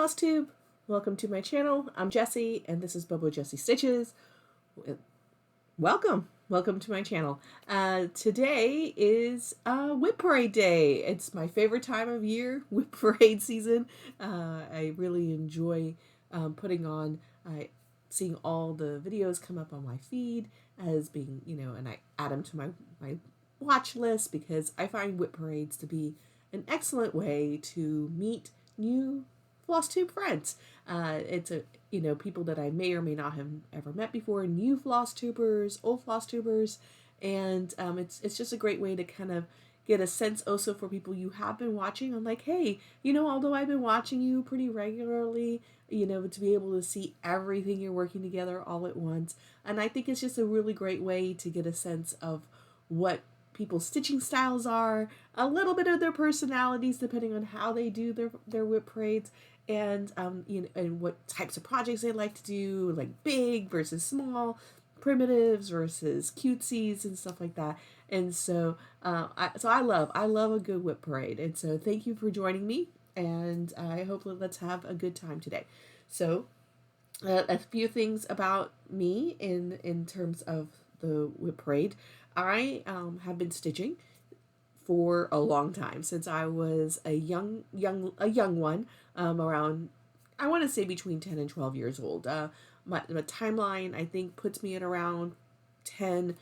Flosstube, welcome to my channel. I'm Jessie and this is Bobo Jessie Stitches. Welcome to my channel. Today is WIP Parade Day. It's my favorite time of year, WIP Parade season. I really enjoy putting on, seeing all the videos come up on my feed as being, and I add them to my watch list because I find WIP parades to be an excellent way to meet new Flosstube friends. It's people that I may or may not have ever met before, new Flosstubers, old Flosstubers, and it's just a great way to kind of get a sense also for people you have been watching. I'm like, hey, although I've been watching you pretty regularly, to be able to see everything you're working together all at once. And I think it's just a really great way to get a sense of what people's stitching styles are, a little bit of their personalities depending on how they do their WIP parades, and and what types of projects they like to do, like big versus small, primitives versus cutesies and stuff like that. And so I love a good WIP parade. And so thank you for joining me, and I hope let's have a good time today. So a few things about me in terms of the WIP parade. I have been stitching for a long time, since I was a young one, around, I want to say between 10 and 12 years old. My timeline, I think, puts me at around 10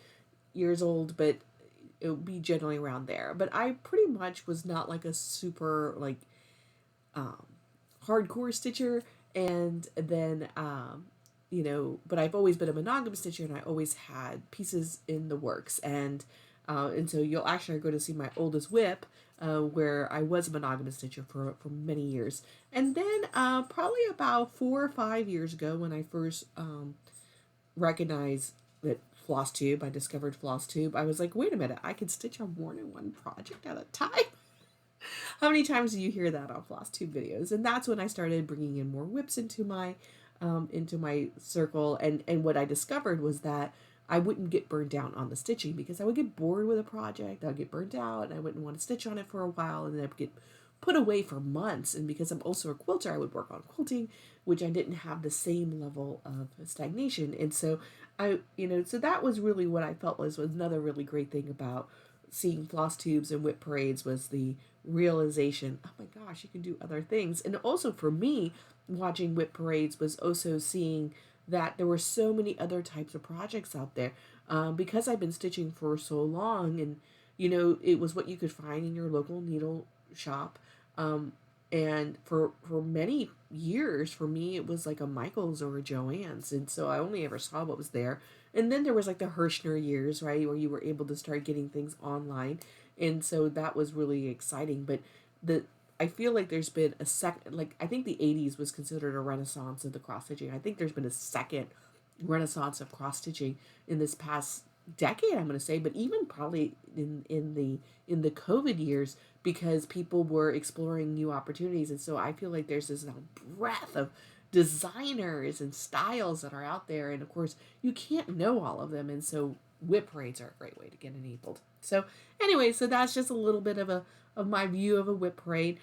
years old, but it would be generally around there. But I pretty much was not like a super hardcore stitcher, and then but I've always been a monogamous stitcher, and I always had pieces in the works. And so you'll actually go to see my oldest WIP, where I was a monogamous stitcher for many years. And then probably about 4 or 5 years ago, when I first recognized that Flosstube, I discovered Flosstube, I was like, wait a minute, I can stitch on more than one project at a time? How many times do you hear that on Flosstube videos? And that's when I started bringing in more WIPs into my circle. And what I discovered was that I wouldn't get burned down on the stitching, because I would get bored with a project, I'd get burnt out, and I wouldn't want to stitch on it for a while, and then I'd get put away for months. And because I'm also a quilter, I would work on quilting, which I didn't have the same level of stagnation. And so so that was really what I felt was another really great thing about seeing Flosstubes and WIP parades, was the realization, oh my gosh, you can do other things. And also for me, watching WIP parades was also seeing that there were so many other types of projects out there, because I've been stitching for so long, and it was what you could find in your local needle shop, and for many years, for me, it was like a Michael's or a Joann's, and so I only ever saw what was there. And then there was like the Hirschner years, right, where you were able to start getting things online, and so that was really exciting. But I feel like there's been a second, like, I think the 80s was considered a renaissance of the cross stitching. I think there's been a second renaissance of cross stitching in this past decade, I'm going to say, but even probably in the COVID years, because people were exploring new opportunities. And so I feel like there's this breadth of designers and styles that are out there, and of course you can't know all of them, and so WIP parades are a great way to get enabled. So anyway, so that's just a little bit of my view of a WIP parade.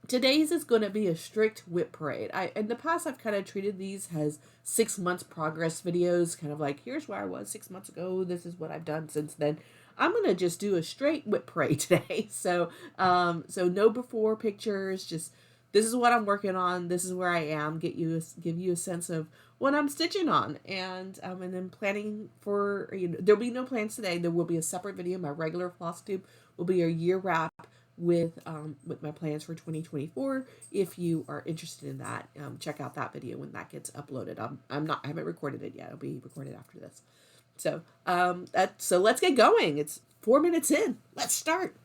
Today's is going to be a strict WIP parade. In the past, I've kind of treated these as 6 months progress videos, kind of like, here's where I was 6 months ago, this is what I've done since then. I'm going to just do a straight WIP parade today. So no before pictures, just this is what I'm working on, this is where I am, give you a sense of what I'm stitching on, and then planning for, there'll be no plans today. There will be a separate video. My regular Flosstube will be a year wrap with my plans for 2024. If you are interested in that, check out that video when that gets uploaded. I haven't recorded it yet. It'll be recorded after this. So so let's get going. It's 4 minutes in. Let's start.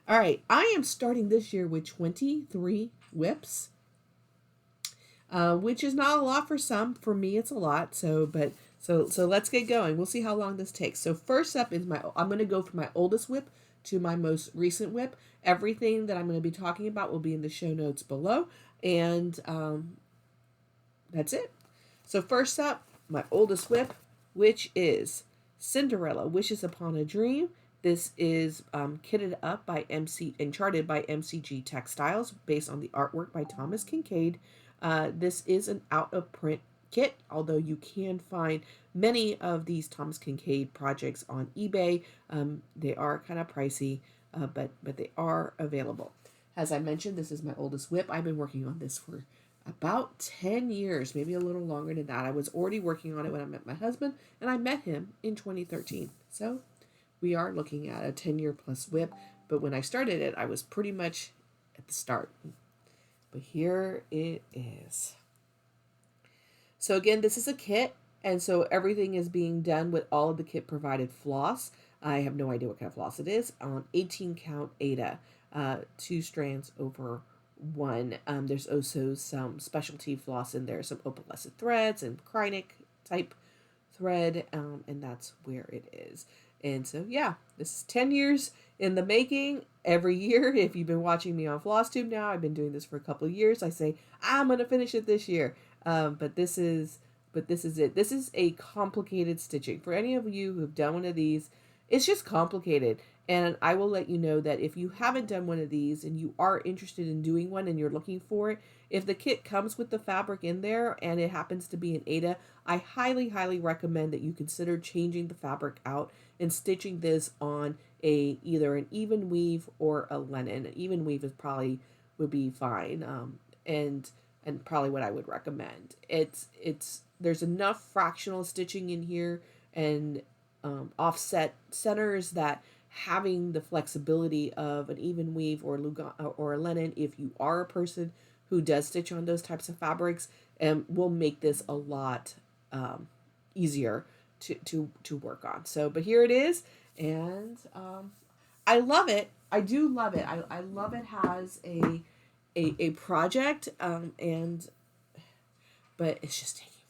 All right, I am starting this year with 23 WIPs, which is not a lot for some. For me, it's a lot. So let's get going. We'll see how long this takes. So first up is I'm going to go from my oldest WIP to my most recent WIP. Everything that I'm going to be talking about will be in the show notes below, and that's it. So first up, my oldest WIP, which is Cinderella, Wishes Upon a Dream, This is kitted up by MC and charted by MCG Textiles based on the artwork by Thomas Kinkaid. This is an out of print kit, although you can find many of these Thomas Kinkaid projects on eBay. They are kind of pricey, but they are available. As I mentioned, this is my oldest WIP. I've been working on this for about 10 years, maybe a little longer than that. I was already working on it when I met my husband, and I met him in 2013. So we are looking at a 10-year plus WIP, but when I started it, I was pretty much at the start. But here it is. So again, this is a kit, and so everything is being done with all of the kit provided floss. I have no idea what kind of floss it is. On 18 count Aida, 2 strands over 1. There's also some specialty floss in there, some opalescent threads and Kordek type thread, and that's where it is. And so, yeah, this is 10 years in the making. Every year, if you've been watching me on Flosstube now, I've been doing this for a couple of years. I say, I'm going to finish it this year. But this is it. This is a complicated stitching. For any of you who have done one of these, it's just complicated. And I will let you know that if you haven't done one of these and you are interested in doing one and you're looking for it, if the kit comes with the fabric in there and it happens to be an Aida, I highly, highly recommend that you consider changing the fabric out and stitching this on either an even weave or a linen. An even weave would be fine, and probably what I would recommend. There's enough fractional stitching in here and offset centers that having the flexibility of an even weave or Lugana or a linen, if you are a person who does stitch on those types of fabrics, will make this a lot easier to work on. So, but here it is, and I love it. I do love it. I love it has a project, but it's just taking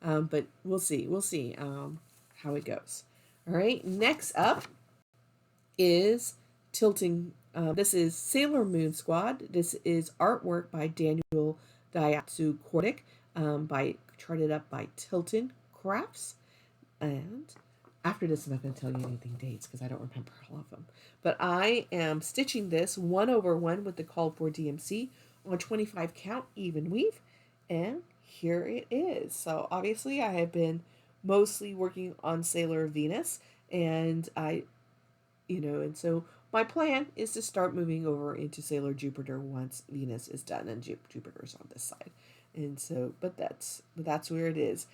forever. But we'll see how it goes. All right, next up is Tilton. This is Sailor Moon Squad. This is artwork by Daniel Daihatsu Kordek, charted up by Tilton Crafts. And after this, I'm not going to tell you anything dates because I don't remember all of them. But I am stitching this 1/1 with the called for DMC on 25 count even weave. And here it is. So obviously I have been mostly working on Sailor Venus, and and so my plan is to start moving over into Sailor Jupiter once Venus is done and Jupiter's on this side. And so, but that's where it is.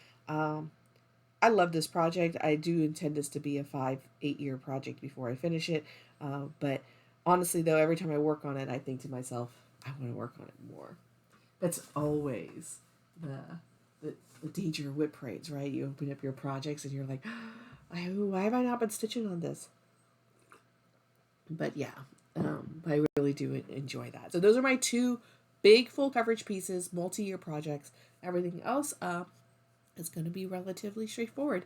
I love this project. I do intend this to be a 5-8 year project before I finish it. But honestly, though, every time I work on it, I think to myself, I want to work on it more. That's always the danger of WIP parades, right? You open up your projects and you're like, why have I not been stitching on this? But yeah, I really do enjoy that. So those are my 2 big full coverage pieces, multi-year projects. Everything else is going to be relatively straightforward.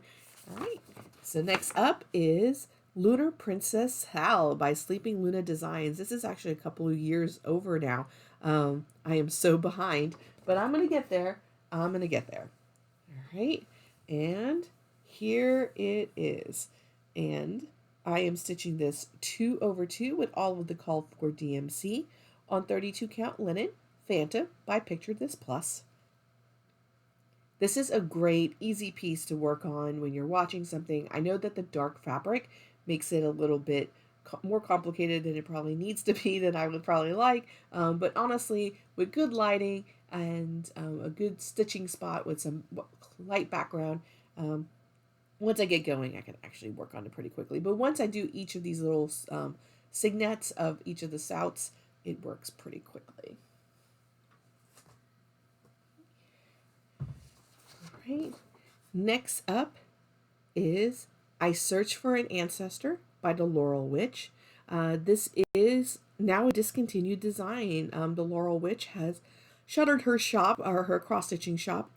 All right. So next up is Lunar Princess H by Sleeping Luna Designs. This is actually a couple of years over now. I am so behind, but I'm going to get there. All right. And here it is. And I am stitching this 2/2 with all of the called for DMC on 32 count linen, Phantom by Picture This Plus. This is a great, easy piece to work on when you're watching something. I know that the dark fabric makes it a little bit more complicated than it probably needs to be, than I would probably like. But honestly, with good lighting and a good stitching spot with some light background, once I get going, I can actually work on it pretty quickly. But once I do each of these little signets of each of the souts, it works pretty quickly. All right. Next up is I Search for an Ancestor by the Laurel Witch. This is now a discontinued design. The Laurel Witch has shuttered her shop, or her cross-stitching shop,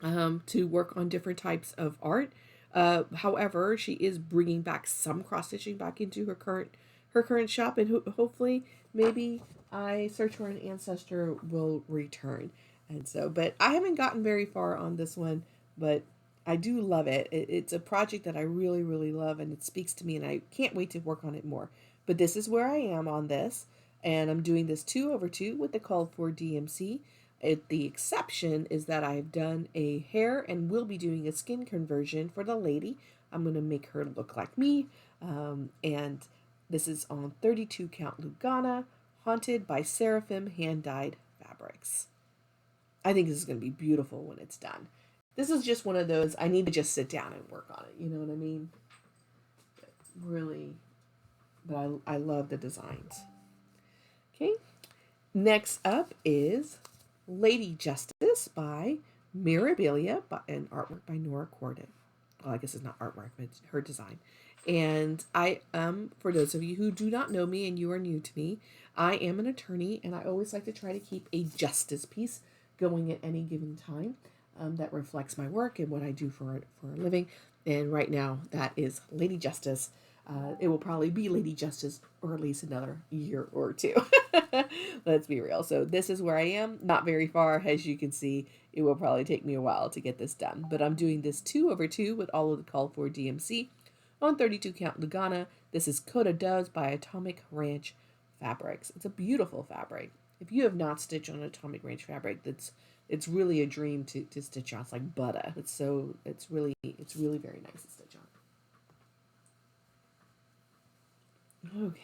to work on different types of art. However, she is bringing back some cross-stitching back into her current shop, and hopefully maybe I Search for an Ancestor will return. And so, but I haven't gotten very far on this one, but I do love it. It's a project that I really, really love, and it speaks to me, and I can't wait to work on it more. But this is where I am on this, and I'm doing this 2/2 with the called for DMC. The exception is that I've done a hair and will be doing a skin conversion for the lady. I'm going to make her look like me, and this is on 32 count Lugana, haunted by Seraphin hand-dyed fabrics. I think this is going to be beautiful when it's done. This is just one of those, I need to just sit down and work on it. You know what I mean? But really, but I love the designs. Okay. Next up is Lady Justice by Mirabilia and artwork by Nora Kordek. Well, I guess it's not artwork, but it's her design. And I am, for those of you who do not know me and you are new to me, I am an attorney, and I always like to try to keep a justice piece going at any given time that reflects my work and what I do for a living. And right now, that is Lady Justice. It will probably be Lady Justice or at least another year or two. Let's be real. So this is where I am. Not very far, as you can see. It will probably take me a while to get this done. But I'm doing this 2/2 with all of the call for DMC on 32 count Lugana. This is Cote Doves by Atomic Ranch Fabrics. It's a beautiful fabric. If you have not stitched on Atomic Ranch fabric, it's really a dream to stitch on. It's like butter. It's really very nice to stitch on. Okay.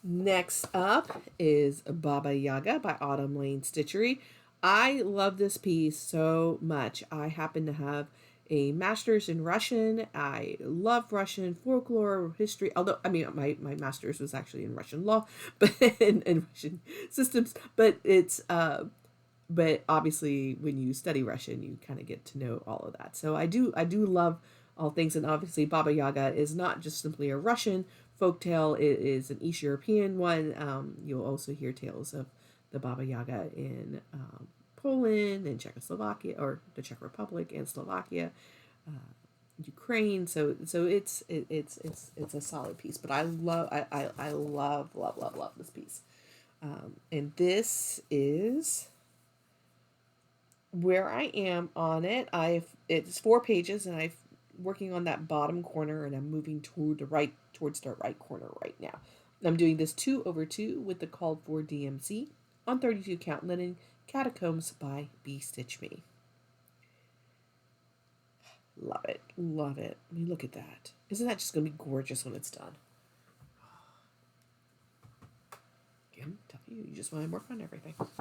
Next up is Baba Yaga by Autumn Lan Stitchery. I love this piece so much. I happen to have a master's in Russian. I love Russian folklore, history, although, I mean, my master's was actually in Russian law, but in Russian systems, but but obviously when you study Russian, you kind of get to know all of that. So I do love all things, and obviously Baba Yaga is not just simply a Russian folktale, it is an East European one. You'll also hear tales of the Baba Yaga in Poland and Czechoslovakia, or the Czech Republic and Slovakia, Ukraine. So it's a solid piece. But I love this piece. And this is where I am on it. It's 4 pages, and I'm working on that bottom corner, and I'm moving towards the right corner right now. I'm doing this 2/2 with the called for DMC on 32 count linen. Catacombs by BeStitchMe. Love it. Love it. I mean, look at that. Isn't that just going to be gorgeous when it's done? Again, tell you just want to work on everything. All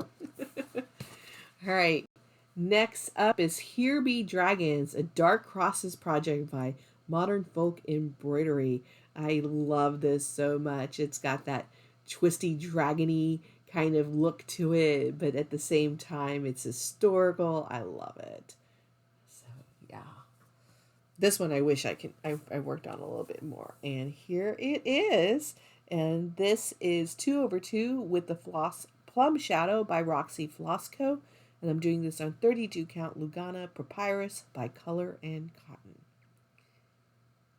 right. Next up is Here Be Dragons, a Dark Crosses project by Modern Folk Embroidery. I love this so much. It's got that twisty, dragony kind of look to it, but at the same time, it's historical. I love it. So, yeah. This one I wish I worked on a little bit more. And here it is. And this is 2/2 with the Floss Plum Shadow by Roxy Floss Co. And I'm doing this on 32 count Lugana Papyrus by Color and Cotton.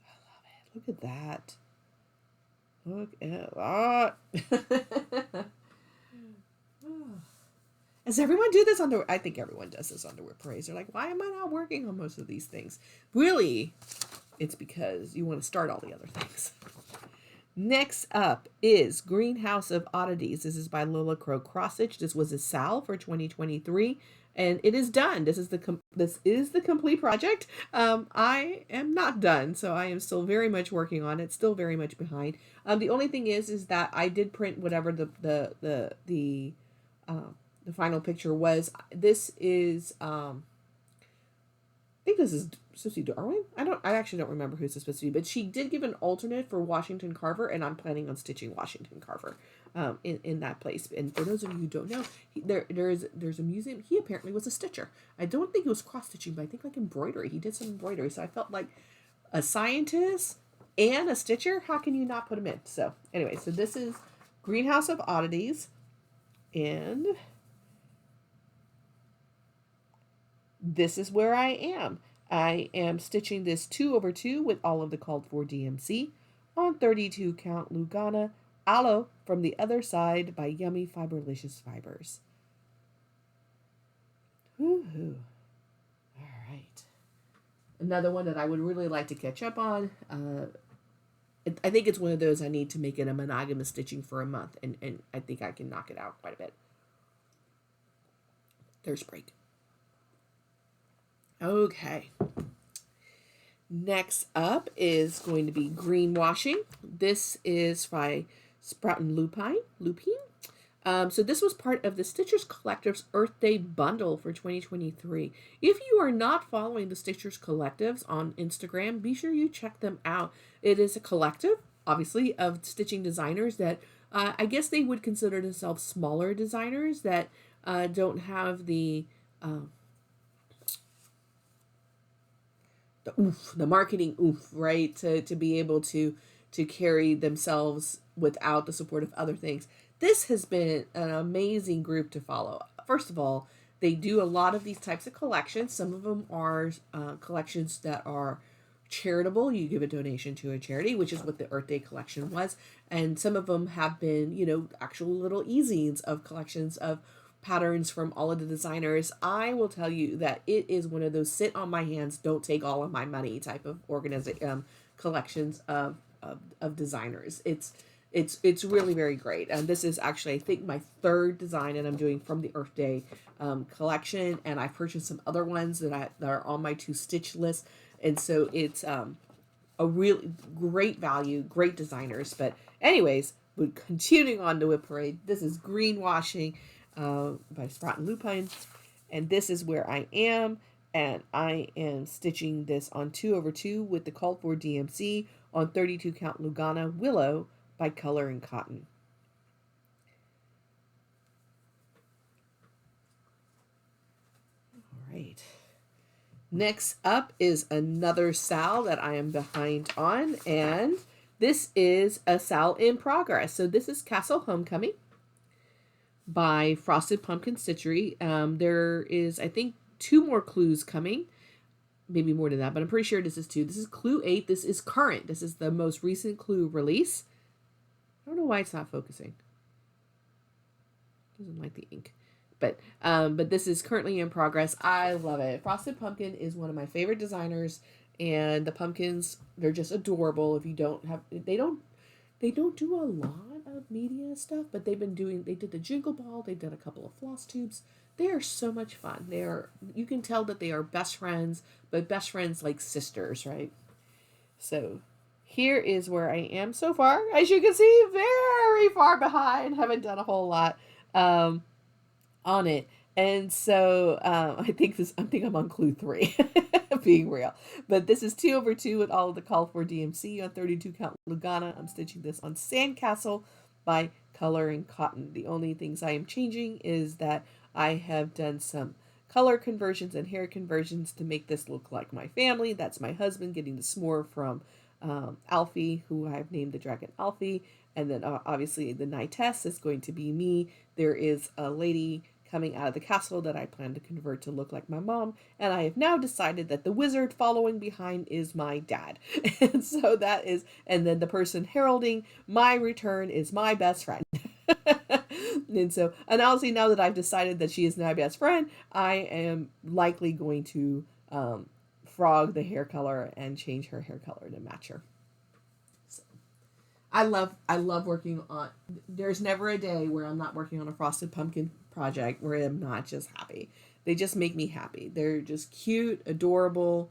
I love it. Look at that. Look at that. Does everyone do this on the... I think everyone does this on the WIP parades. They're like, why am I not working on most of these things? Really, it's because you want to start all the other things. Next up is Greenhouse of Oddies. This is by Lola Crow Crossage. This was a sal for 2023, and it is done. This is the complete project. I am not done, so I am still very much working on it. Still very much behind. The only thing is that I did print whatever the final picture was. This is I think this is supposed to be Darwin. I actually don't remember who this is supposed to be, but she did give an alternate for Washington Carver, and I'm planning on stitching Washington Carver in that place. And for those of you who don't know, there's a museum. He apparently was a stitcher. I don't think he was cross stitching, but I think like embroidery. He did some embroidery, so I felt like a scientist and a stitcher. How can you not put him in? So anyway, so this is Greenhouse of Oddities, and this is where I am. I am stitching this 2/2 with all of the called for DMC on 32 count Lugana Aloe from the Other Side by Yummy Fiberlicious Fibers. Woohoo. Another one that I would really like to catch up on. I think it's one of those I need to make it a monogamous stitching for a month, and I think I can knock it out quite a bit. Thirst break. Okay. Next up is going to be greenwashing. This is by Sproutin' Lupine. So this was part of the Stitchers Collective's Earth Day bundle for 2023. If you are not following the Stitchers Collectives on Instagram, be sure you check them out. It is a collective, obviously, of stitching designers that I guess they would consider themselves smaller designers that don't have the marketing oomph, right, to be able to carry themselves without the support of other things. This has been an amazing group to follow. First of all, they do a lot of these types of collections. Some of them are collections that are charitable. You give a donation to a charity, which is what the Earth Day collection was. And some of them have been, actual little e-zines of collections of patterns from all of the designers. I will tell you that it is one of those sit on my hands, don't take all of my money type of collections of designers. It's really very great. And this is actually, I think, my third design that I'm doing from the Earth Day collection. And I've purchased some other ones that are on my to stitch list. And so it's a really great value, great designers. But anyways, we're continuing on the WIP parade. This is greenwashing by Sproutin' Lupine. And this is where I am. And I am stitching this on 2/2 with the call for DMC on 32 count Lugana Willow by Color and Cotton. All right. Next up is another SAL that I am behind on, and this is a SAL in progress. So this is Castle Homecoming by Frosted Pumpkin Stitchery. There is, I think, 2 more clues coming. Maybe more than that, but I'm pretty sure this is 2. This is clue 8. This is current. This is the most recent clue release. I don't know why it's not focusing. Doesn't like the ink. But this is currently in progress. I love it. Frosted Pumpkin is one of my favorite designers, and the pumpkins, they're just adorable. If you don't have, they don't do a lot of media stuff, but they did the Jingle Ball, they did a couple of floss tubes. They are so much fun. You can tell that they are best friends, but best friends like sisters, right? So here is where I am so far. As you can see, very far behind. Haven't done a whole lot on it. And so I think I'm on clue 3, being real. But this is 2/2 with all of the call for DMC on 32 count Lugana. I'm stitching this on Sandcastle by Color and Cotton. The only things I am changing is that I have done some color conversions and hair conversions to make this look like my family. That's my husband getting the s'more from Alfie, who I've named the dragon Alfie. And then obviously the knightess is going to be me. There is a lady coming out of the castle that I plan to convert to look like my mom. And I have now decided that the wizard following behind is my dad. And so that is, and then the person heralding my return is my best friend. And honestly, now that I've decided that she is my best friend, I am likely going to frog the hair color and change her hair color to match her. So, I love working on. There's never a day where I'm not working on a Frosted Pumpkin project where I'm not just happy. They just make me happy. They're just cute, adorable.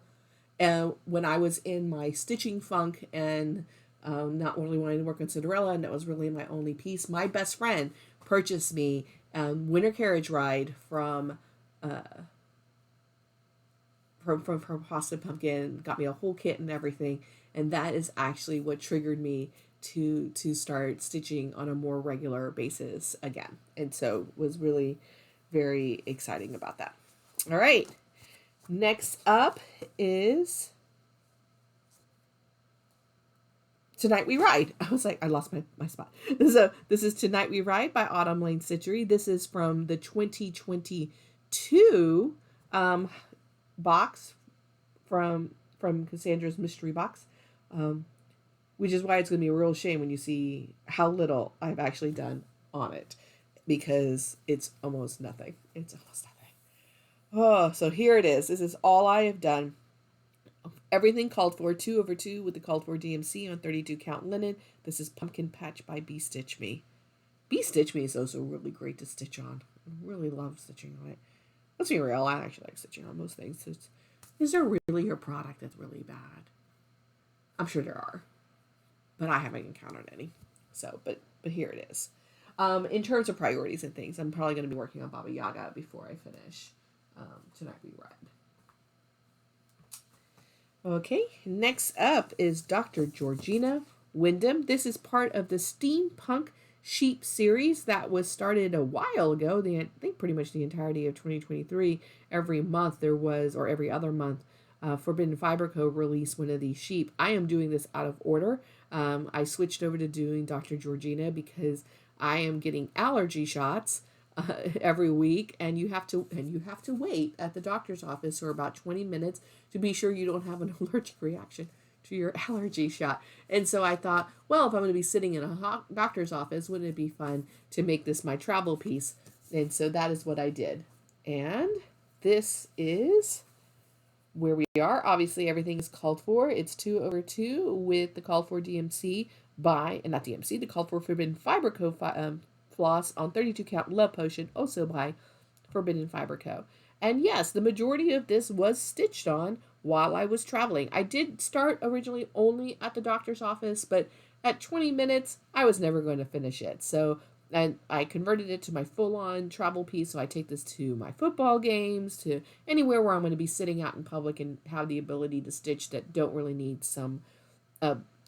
And when I was in my stitching funk and not really wanting to work on Cinderella, and that was really my only piece, my best friend purchased me Winter Carriage Ride from Frosted Pumpkin, got me a whole kit and everything, and that is actually what triggered me to start stitching on a more regular basis again, and so was really very exciting about that. All right, next up is Tonight We Ride. I was like, I lost my spot. So this is Tonight We Ride by Autumn Lan Stitchery. This is from the 2022 box from Cassandra's mystery box, which is why it's going to be a real shame when you see how little I've actually done on it, because it's almost nothing. It's almost nothing. Oh, so here it is. This is all I have done Everything called for 2/2 with the called for DMC on 32 count linen. This is Pumpkin Patch by BeStitchMe. BeStitchMe is also really great to stitch on. I really love stitching on it. Let's be real, I actually like stitching on most things. Is there really a product that's really bad? I'm sure there are, but I haven't encountered any. So, but here it is. In terms of priorities and things, I'm probably going to be working on Baba Yaga before I finish Tonight We Ride. Okay, next up is Dr. Georgina Wyndham. This is part of the Steampunk Sheep series that was started a while ago. I think pretty much the entirety of 2023. Every month there was, or every other month, Forbidden Fiber Co. released one of these sheep. I am doing this out of order. I switched over to doing Dr. Georgina because I am getting allergy shots every week, and you have to wait at the doctor's office for about 20 minutes to be sure you don't have an allergic reaction to your allergy shot. And so I thought, well, if I'm going to be sitting in a doctor's office, wouldn't it be fun to make this my travel piece? And so that is what I did. And this is where we are. Obviously, everything is called for. It's 2/2 with the called for DMC by, and not DMC, the called for Forbidden Fiber Co. Floss on 32 count Love Potion, also by Forbidden Fiber Co. And yes, the majority of this was stitched on while I was traveling. I did start originally only at the doctor's office, but at 20 minutes, I was never going to finish it. So and I converted it to my full-on travel piece, so I take this to my football games, to anywhere where I'm going to be sitting out in public and have the ability to stitch that don't really need some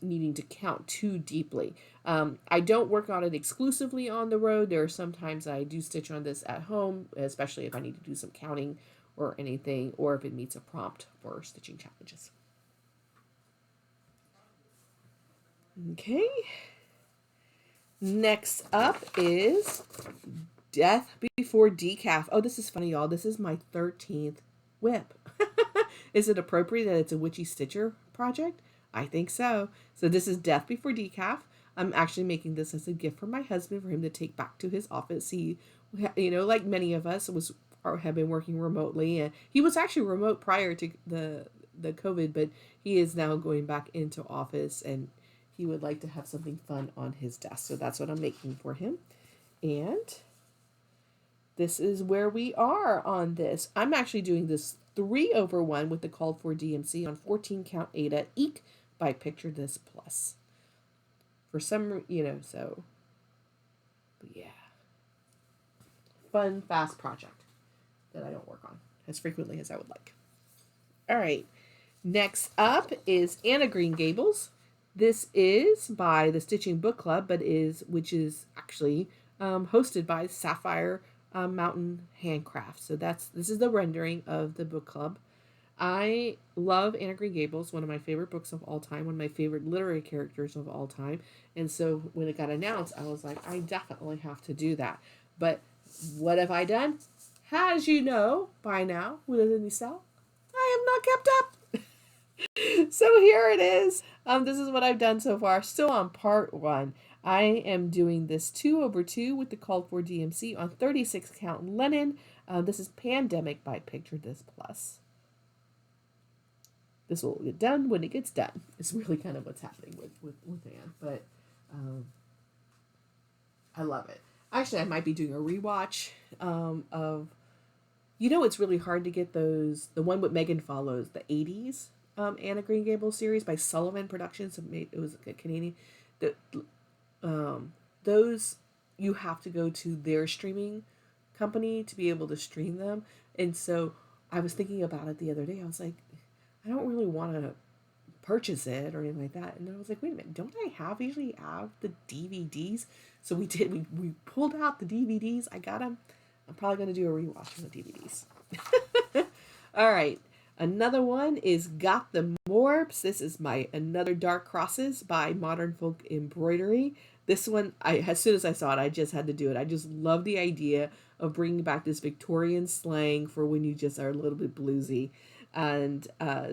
needing to count too deeply. I don't work on it exclusively on the road. There are sometimes I do stitch on this at home, especially if I need to do some counting or anything, or if it meets a prompt for stitching challenges. Okay. Next up is Death Before Decaf. Oh, this is funny, y'all. This is my 13th WIP. Is it appropriate that it's a witchy stitcher project? I think so. So this is Death Before Decaf. I'm actually making this as a gift for my husband for him to take back to his office. He, like many of us, have been working remotely. And he was actually remote prior to the COVID, but he is now going back into office, and he would like to have something fun on his desk. So that's what I'm making for him. And this is where we are on this. I'm actually doing this 3/1 with the called for DMC on 14 count Aida Eek by Picture This Plus. For some, so, but yeah. Fun, fast project that I don't work on as frequently as I would like. All right. Next up is Anna Green Gables. This is by the Stitching Book Club, which is actually hosted by Sapphire Mountain Handcraft. So this is the rendering of the book club. I love Anna Green Gables, one of my favorite books of all time, one of my favorite literary characters of all time. And so when it got announced, I was like, I definitely have to do that. But what have I done? As you know by now, with any cell, I have not kept up. So here it is. This is what I've done so far. Still on part 1. I am doing this 2/2 with the called for DMC on 36 count linen. This is Pandemic by Picture This Plus. This will get done when it gets done. It's really kind of what's happening with Anne. But I love it. Actually, I might be doing a rewatch of... it's really hard to get those... The one with Megan Follows, the 80s. Anna Green Gables series by Sullivan Productions. It was a Canadian. Those you have to go to their streaming company to be able to stream them. And so I was thinking about it the other day. I was like, I don't really want to purchase it or anything like that. And then I was like, wait a minute, don't I usually have the DVDs? So we did. We pulled out the DVDs. I got them. I'm probably going to do a rewatch on the DVDs. All right. Another one is Got the Morbs. This is my Another Dark Crosses by Modern Folk Embroidery. This one, as soon as I saw it, I just had to do it. I just love the idea of bringing back this Victorian slang for when you just are a little bit bluesy. And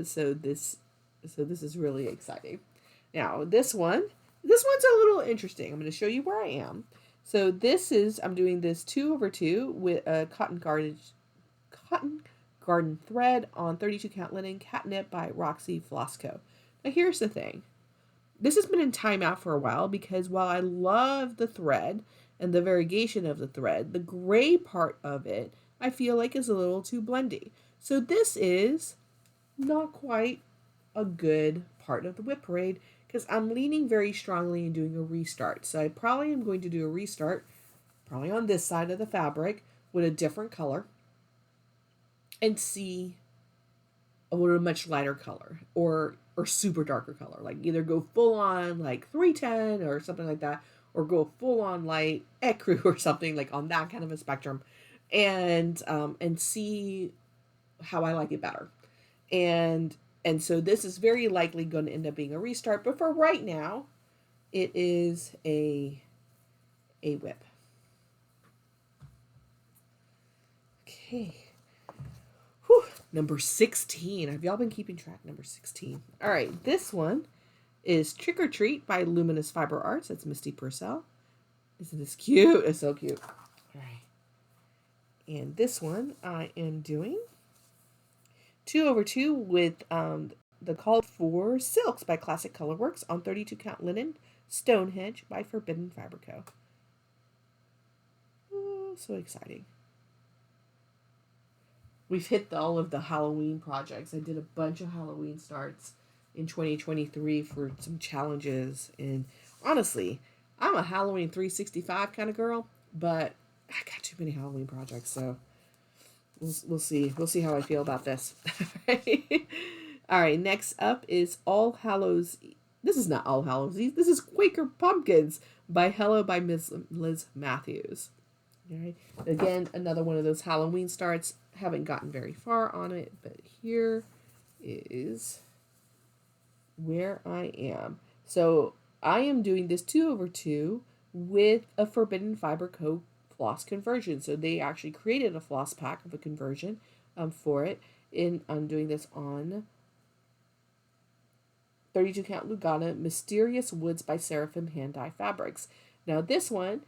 so this is really exciting. Now, this one's a little interesting. I'm going to show you where I am. So I'm doing this 2/2 with a cotton Garden Thread on 32 count linen, Catnip by Roxy Flossco. Now here's the thing. This has been in timeout for a while because while I love the thread and the variegation of the thread, the gray part of it I feel like is a little too blendy. So this is not quite a good part of the WIP parade because I'm leaning very strongly in doing a restart. So I probably am going to do a restart, probably on this side of the fabric with a different color, and see a little much lighter color or super darker color. Like either go full on like 310 or something like that, or go full on light ecru or something like on that kind of a spectrum, and see how I like it better. And so this is very likely going to end up being a restart, but for right now, it is a WIP. Okay. Whew. Number 16. Have y'all been keeping track? Number 16. All right. This one is Trick or Treat by Luminous Fiber Arts. That's Misty Purcell. Isn't this cute? It's so cute. All right. And this one I am doing 2/2 with the called for Silks by Classic Colorworks on 32 count linen, Stonehenge by Forbidden Fiber Co. Oh, so exciting. We've hit all of the Halloween projects. I did a bunch of Halloween starts in 2023 for some challenges. And honestly, I'm a Halloween 365 kind of girl, but I got too many Halloween projects, so we'll see. We'll see how I feel about this. All right, next up is All Hallows. This is not All Hallows Eve. This is Quaker Pumpkins by Hello by Ms. Liz Matthews. All right. Again, another one of those Halloween starts. Haven't gotten very far on it, but here is where I am. So I am doing this 2/2 with a Forbidden Fiber Co. floss conversion. So they actually created a floss pack of a conversion for it. I'm doing this on 32 count Lugana Mysterious Woods by Seraphin Hand Dye Fabrics. Now this one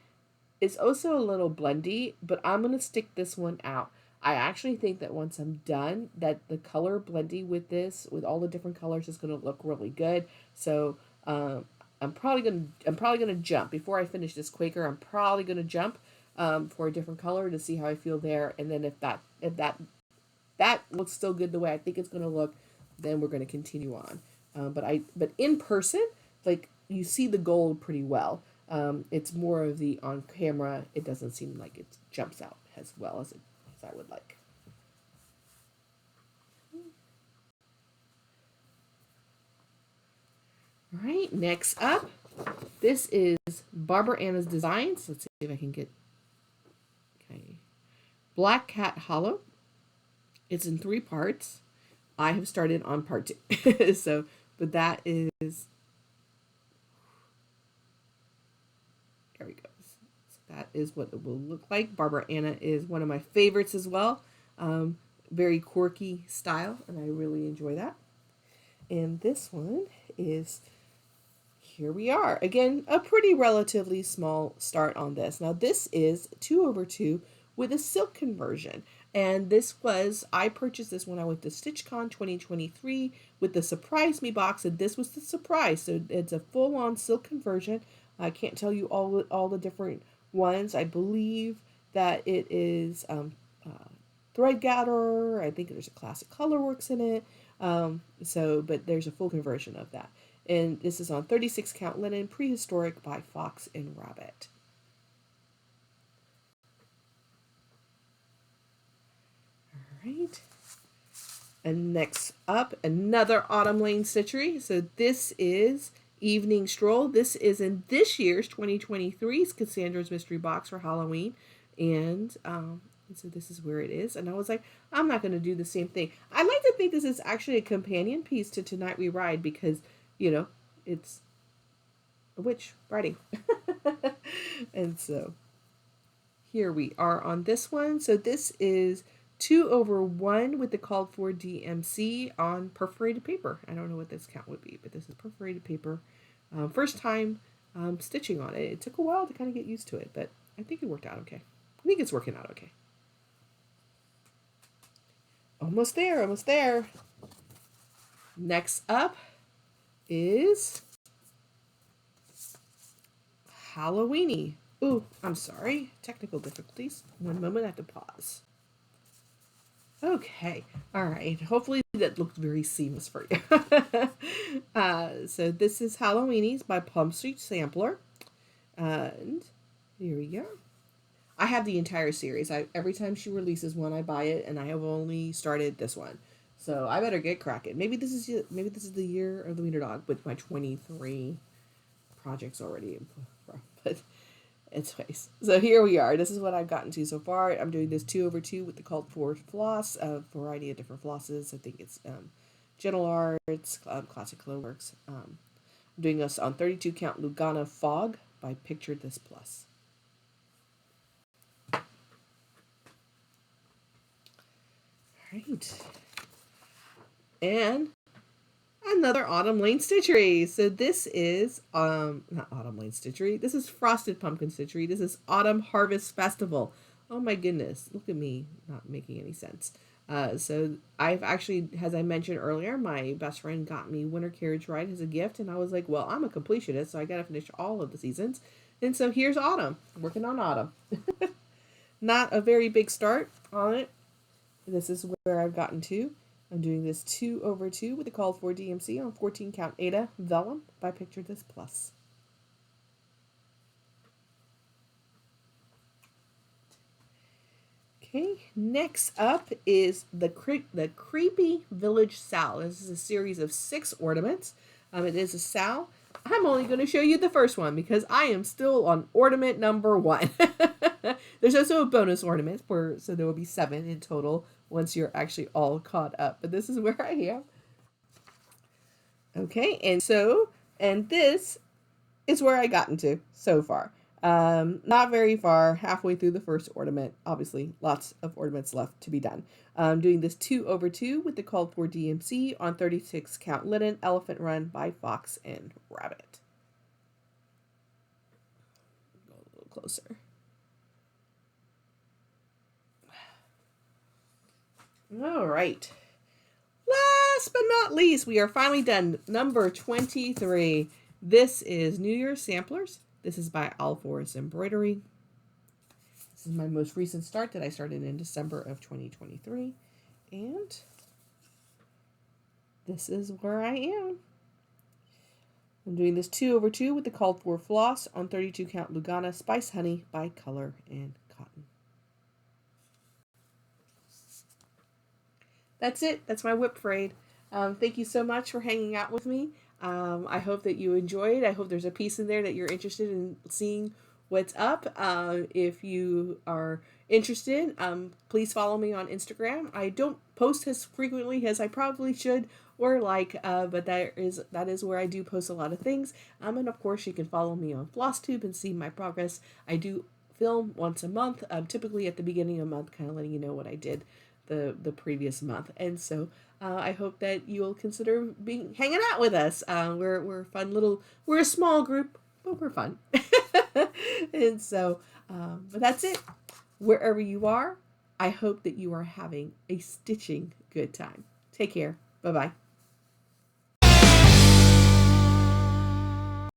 is also a little blendy, but I'm going to stick this one out. I actually think that once I'm done, that the color blendy with this, with all the different colors, is going to look really good. So I'm probably gonna jump before I finish this Quaker. I'm probably gonna jump for a different color to see how I feel there, and then if that looks still good the way I think it's going to look, then we're going to continue on. But in person, like, you see the gold pretty well. It's more of the on camera. It doesn't seem like it jumps out as well as I would like. All right, next up, this is Barbara Anna's Designs. Let's see if I can get, okay. Black Cat Holo. It's in 3 parts. I have started on part 2. So, but that is, there we go. So that is what it will look like. Barbara Anna is one of my favorites as well. Very quirky style, and I really enjoy that. And this one is, here we are. Again, a pretty relatively small start on this. Now this is 2/2 with a silk conversion. And I purchased this when I went to StitchCon 2023 with the Surprise Me box, and this was the surprise. So it's a full-on silk conversion. I can't tell you all the different ones. I believe that it is Thread Gatherer. I think there's a Classic Colorworks in it. But there's a full conversion of that. And this is on 36 count linen, prehistoric by Fox and Rabbit. All right. And next up, another Autumn Lan Stitchery. So this is Evening Stroll. This is in this year's 2023's Cassandra's Mystery Box for Halloween. And so this is where it is. And I was like, I'm not going to do the same thing. I like to think this is actually a companion piece to Tonight We Ride because, it's a witch riding. And so here we are on this one. So this is 2/1 with the called for DMC on perforated paper. I don't know what this count would be, but this is perforated paper. First time stitching on it. It took a while to kind of get used to it, but I think it worked out okay. I think it's working out okay. Almost there, almost there. Next up is Halloweeny. Ooh, I'm sorry. Technical difficulties. One moment, I have to pause. Okay. All right. Hopefully that looked very seamless for you. So this is Halloweenies by Plum Street Sampler. And here we go. I have the entire series. Every time she releases one, I buy it, and I have only started this one. So I better get cracking. Maybe this is the year of the Wiener Dog with my 23 projects already in. But anyways, so here we are. This is what I've gotten to so far. I'm doing this 2/2 with the called for floss, a variety of different flosses. I think it's Gentle Arts, Classic Glowworks. I'm doing this on 32 count Lugana Fog by Picture This Plus. Right. And another Autumn Lan Stitchery. So this is not Autumn Lan Stitchery. This is Frosted Pumpkin Stitchery. This is Autumn Harvest Festival. Oh my goodness. Look at me not making any sense. So I've actually, as I mentioned earlier, my best friend got me Winter Carriage Ride as a gift, and I was like, well, I'm a completionist, so I gotta finish all of the seasons. And so here's Autumn. I'm working on Autumn. Not a very big start on it. This is where I've gotten to. I'm doing this 2/2 with the called for DMC on 14 count Aida Vellum by Picture This Plus. Okay, next up is the Creepy Village Sal. This is a series of 6 ornaments. It is a Sal. I'm only going to show you the first one because I am still on ornament number 1. There's also a bonus ornament, so there will be 7 in total once you're actually all caught up. But this is where I am. Okay, and this is where I gotten to so far. Not very far, halfway through the first ornament. Obviously, lots of ornaments left to be done. Doing this 2/2 with the called for DMC on 36 count linen Elephant Run by Fox and Rabbit. Go a little closer. All right. Last but not least, we are finally done. Number 23. This is New Year's Samplers. This is by Alfor's Embroidery. This is my most recent start that I started in December of 2023. And this is where I am. I'm doing this 2/2 with the called for floss on 32 count Lugana Spice Honey by Color and Cotton. That's it. That's my WIP braid. Thank you so much for hanging out with me. I hope that you enjoyed. I hope there's a piece in there that you're interested in seeing what's up. If you are interested, please follow me on Instagram. I don't post as frequently as I probably should or but that is where I do post a lot of things. And of course, you can follow me on Flosstube and see my progress. I do film once a month, typically at the beginning of the month, kind of letting you know what I did the previous month. And so I hope that you'll consider hanging out with us. We're a fun we're a small group, but we're fun. And so, but that's it. Wherever you are, I hope that you are having a stitching good time. Take care. Bye-bye.